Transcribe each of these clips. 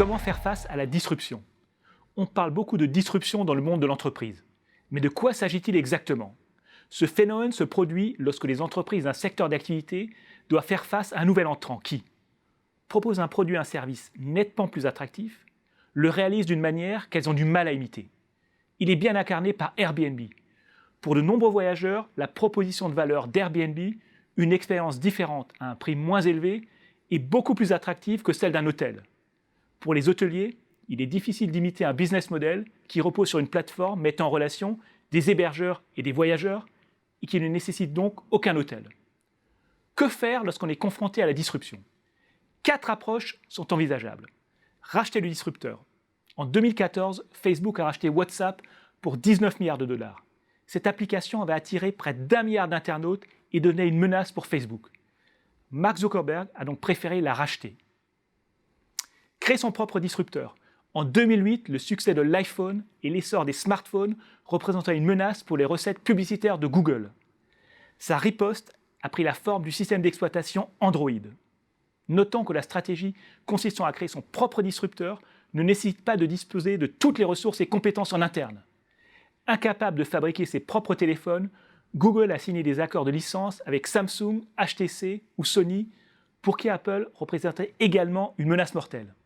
Comment faire face à la disruption? On parle beaucoup de disruption dans le monde de l'entreprise. Mais de quoi s'agit-il exactement? Ce phénomène se produit lorsque les entreprises d'un secteur d'activité doivent faire face à un nouvel entrant qui propose un produit ou un service nettement plus attractif, le réalise d'une manière qu'elles ont du mal à imiter. Il est bien incarné par Airbnb. Pour de nombreux voyageurs, la proposition de valeur d'Airbnb, une expérience différente à un prix moins élevé, est beaucoup plus attractive que celle d'un hôtel. Pour les hôteliers, il est difficile d'imiter un business model qui repose sur une plateforme mettant en relation des hébergeurs et des voyageurs et qui ne nécessite donc aucun hôtel. Que faire lorsqu'on est confronté à la disruption? 4 approches sont envisageables. Racheter le disrupteur. En 2014, Facebook a racheté WhatsApp pour 19 milliards de dollars. Cette application avait attiré près d'1 milliard d'internautes et devenait une menace pour Facebook. Mark Zuckerberg a donc préféré la racheter. Créer son propre disrupteur. En 2008, le succès de l'iPhone et l'essor des smartphones représentaient une menace pour les recettes publicitaires de Google. Sa riposte a pris la forme du système d'exploitation Android. Notons que la stratégie consistant à créer son propre disrupteur ne nécessite pas de disposer de toutes les ressources et compétences en interne. Incapable de fabriquer ses propres téléphones, Google a signé des accords de licence avec Samsung, HTC ou Sony, pour qui Apple représentait également une menace mortelle.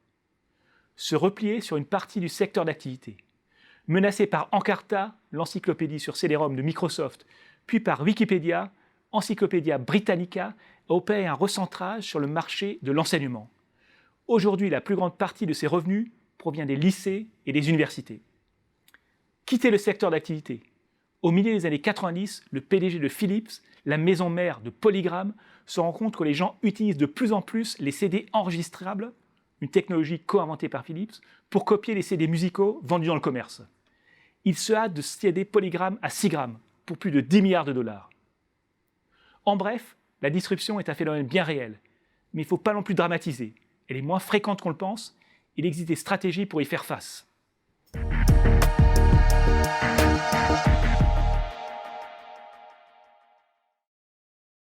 Se replier sur une partie du secteur d'activité. Menacé par Encarta, l'encyclopédie sur CD-ROM de Microsoft, puis par Wikipédia, Encyclopædia Britannica a opéré un recentrage sur le marché de l'enseignement. Aujourd'hui, la plus grande partie de ses revenus provient des lycées et des universités. Quitter le secteur d'activité. Au milieu des années 90, le PDG de Philips, la maison mère de Polygram, se rend compte que les gens utilisent de plus en plus les CD enregistrables, une technologie co-inventée par Philips, pour copier les CD musicaux vendus dans le commerce. Il se hâte de céder Polygram à 6 grammes, pour plus de 10 milliards de dollars. En bref, la disruption est un phénomène bien réel, mais il ne faut pas non plus dramatiser. Elle est moins fréquente qu'on le pense, il existe des stratégies pour y faire face.